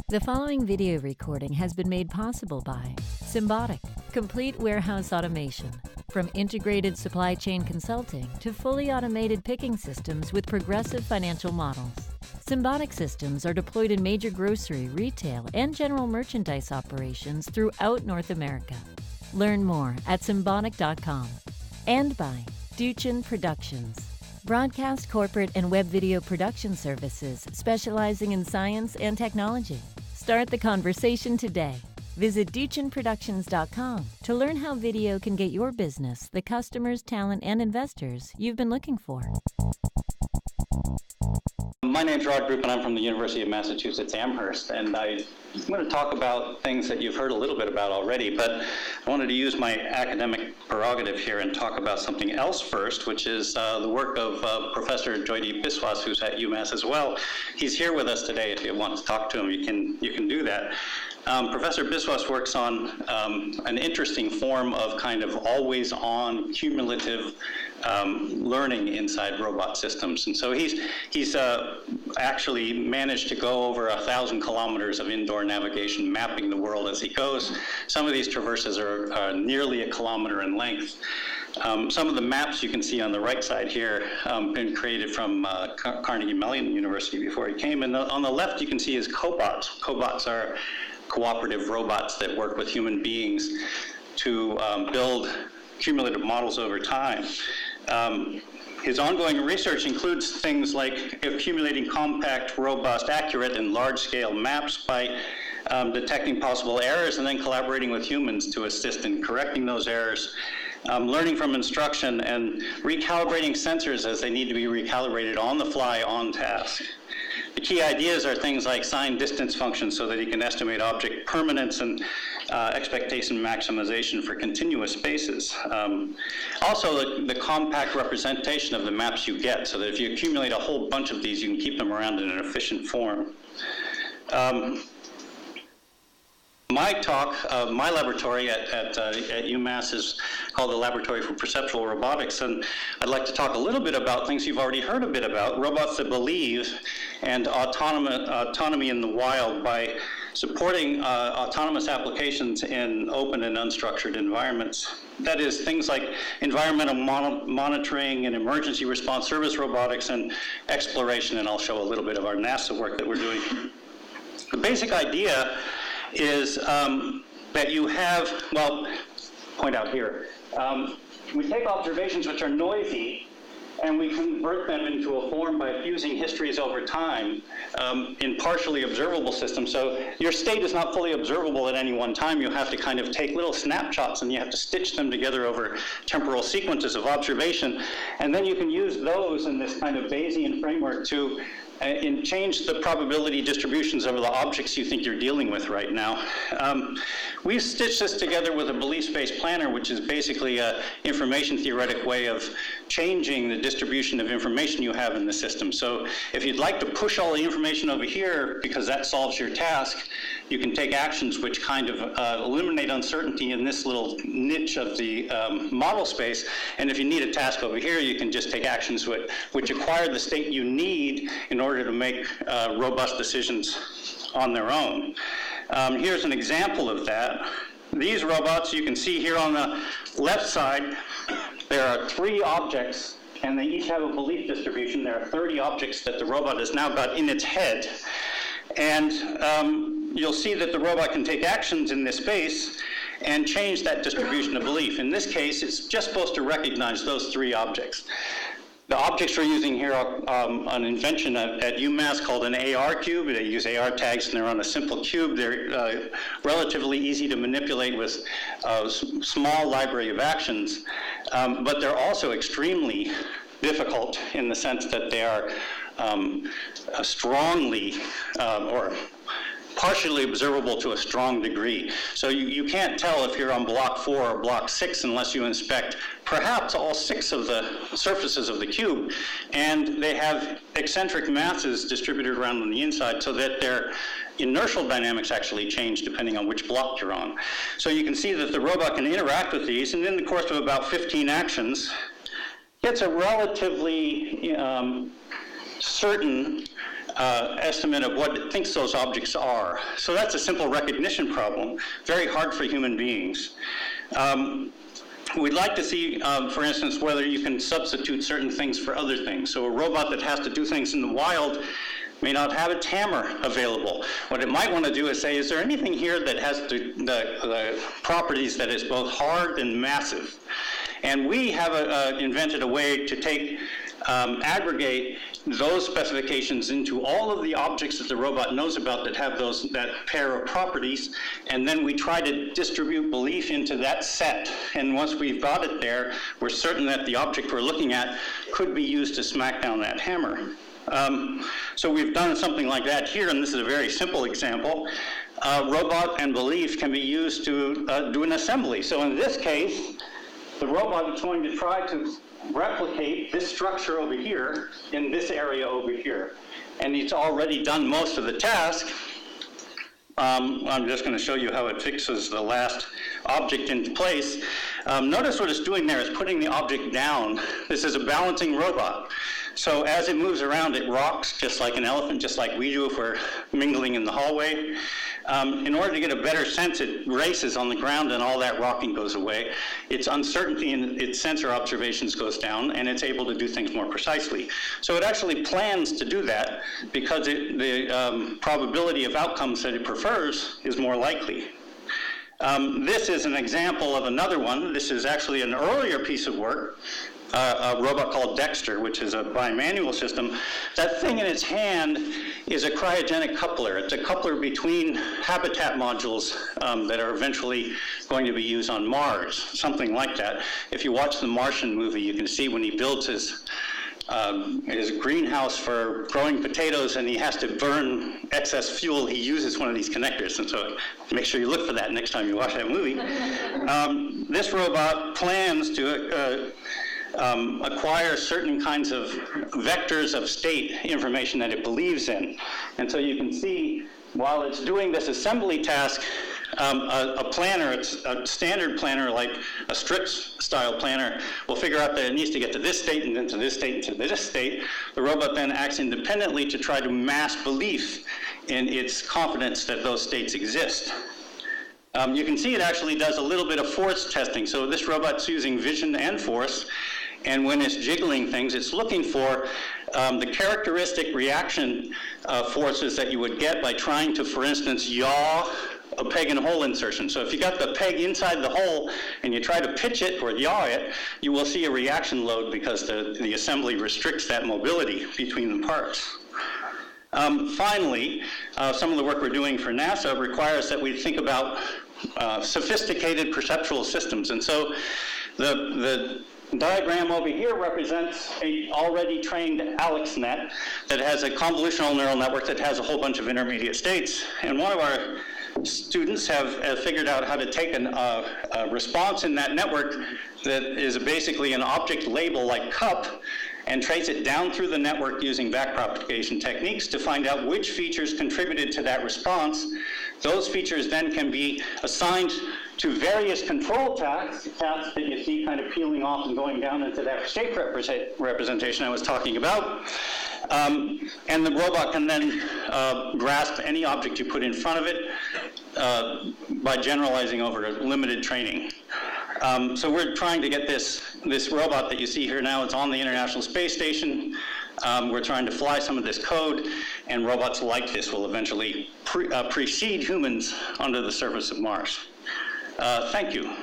The following video recording has been made possible by Symbotic, complete warehouse automation. From integrated supply chain consulting to fully automated picking systems with progressive financial models. Symbotic systems are deployed in major grocery, retail, and general merchandise operations throughout North America. Learn more at symbotic.com. And by Grupen Productions. Broadcast, corporate, and web video production services specializing in science and technology. Start the conversation today. Visit DuchenProductions.com to learn how video can get your business the customers, talent, and investors you've been looking for. My name's Grupen. I'm from the University of Massachusetts, Amherst, and I'm going to talk about things that you've heard a little bit about already, but I wanted to use my academic prerogative here and talk about something else first, which is the work of Professor Jyoti Biswas, who's at UMass as well. He's here with us today. If you want to talk to him, you can do that. Professor Biswas works on an interesting form of kind of always-on cumulative learning inside robot systems. And so he's actually managed to go over 1,000 kilometers of indoor navigation, mapping the world as he goes. Some of these traverses are nearly a kilometer in length. Some of the maps you can see on the right side here been created from Carnegie Mellon University before he came. And on the left, you can see his cobots. Cobots are cooperative robots that work with human beings to build cumulative models over time. His ongoing research includes things like accumulating compact, robust, accurate, and large-scale maps by detecting possible errors and then collaborating with humans to assist in correcting those errors, learning from instruction, and recalibrating sensors as they need to be recalibrated on the fly, on task. The key ideas are things like sign distance functions so that he can estimate object permanence and expectation maximization for continuous spaces. Also, the compact representation of the maps you get, so that if you accumulate a whole bunch of these, you can keep them around in an efficient form. My talk, my laboratory at UMass is called the Laboratory for Perceptual Robotics, and I'd like to talk a little bit about things you've already heard a bit about, robots that believe and autonomy in the wild by supporting autonomous applications in open and unstructured environments. That is, things like environmental monitoring and emergency response service robotics and exploration, and I'll show a little bit of our NASA work that we're doing. The basic idea is that you have, well, point out here, we take observations which are noisy and we convert them into a form by fusing histories over time in partially observable systems. So your state is not fully observable at any one time. You have to kind of take little snapshots and you have to stitch them together over temporal sequences of observation. And then you can use those in this kind of Bayesian framework to change the probability distributions of the objects you think you're dealing with right now. We've stitched this together with a belief space planner, which is basically an information theoretic way of changing the distribution of information you have in the system. So if you'd like to push all the information over here because that solves your task, you can take actions which kind of eliminate uncertainty in this little niche of the model space. And if you need a task over here, you can just take actions which acquire the state you need in order to make robust decisions on their own. Here's an example of that. These robots, you can see here on the left side, there are 3 objects, and they each have a belief distribution. There are 30 objects that the robot has now got in its head. And you'll see that the robot can take actions in this space and change that distribution of belief. In this case, it's just supposed to recognize those 3 objects. The objects we're using here are an invention at UMass called an AR cube. They use AR tags and they're on a simple cube. They're relatively easy to manipulate with a small library of actions, but they're also extremely difficult in the sense that they are strongly or partially observable to a strong degree. So you can't tell if you're on block 4 or block 6 unless you inspect perhaps all 6 of the surfaces of the cube. And they have eccentric masses distributed around on the inside so that their inertial dynamics actually change depending on which block you're on. So you can see that the robot can interact with these, and in the course of about 15 actions, gets a relatively certain estimate of what it thinks those objects are. So that's a simple recognition problem, very hard for human beings. We'd like to see, for instance, whether you can substitute certain things for other things. So a robot that has to do things in the wild may not have its hammer available. What it might want to do is say, is there anything here that has the properties that is both hard and massive? And we have invented a way to take, aggregate those specifications into all of the objects that the robot knows about that have that pair of properties, and then we try to distribute belief into that set. And once we've got it there, we're certain that the object we're looking at could be used to smack down that hammer. So we've done something like that here, and this is a very simple example. Robot and belief can be used to do an assembly. So in this case, the robot is going to try to replicate this structure over here in this area over here. And it's already done most of the task. I'm just going to show you how it fixes the last object into place. Notice what it's doing there is putting the object down. This is a balancing robot. So as it moves around, it rocks just like an elephant, just like we do if we're mingling in the hallway. In order to get a better sense, it races on the ground and all that rocking goes away. Its uncertainty in its sensor observations goes down, and it's able to do things more precisely. So it actually plans to do that because the probability of outcomes that it prefers is more likely. This is an example of another one. This is actually an earlier piece of work, a robot called Dexter, which is a bimanual system. That thing in its hand is a cryogenic coupler. It's a coupler between habitat modules that are eventually going to be used on Mars, something like that. If you watch the Martian movie, you can see when he builds his greenhouse for growing potatoes and he has to burn excess fuel, he uses one of these connectors. And so make sure you look for that next time you watch that movie. This robot plans to acquire certain kinds of vectors of state information that it believes in. And so you can see, while it's doing this assembly task, a planner, it's a standard planner like a strip-style planner, will figure out that it needs to get to this state and then to this state and to this state. The robot then acts independently to try to mass belief in its confidence that those states exist. You can see it actually does a little bit of force testing. So this robot's using vision and force, and when it's jiggling things, it's looking for the characteristic reaction forces that you would get by trying to, for instance, yaw a peg and hole insertion. So if you got the peg inside the hole and you try to pitch it or yaw it, you will see a reaction load because the assembly restricts that mobility between the parts. Finally, some of the work we're doing for NASA requires that we think about sophisticated perceptual systems. And so the diagram over here represents a already trained AlexNet that has a convolutional neural network that has a whole bunch of intermediate states. And one of our students have figured out how to take a response in that network that is basically an object label like cup and trace it down through the network using backpropagation techniques to find out which features contributed to that response. Those features then can be assigned to various control tasks that you see kind of peeling off and going down into that state representation I was talking about. And the robot can then grasp any object you put in front of it by generalizing over limited training. So we're trying to get this robot that you see here now. It's on the International Space Station. We're trying to fly some of this code, and robots like this will eventually precede humans onto the surface of Mars. Thank you.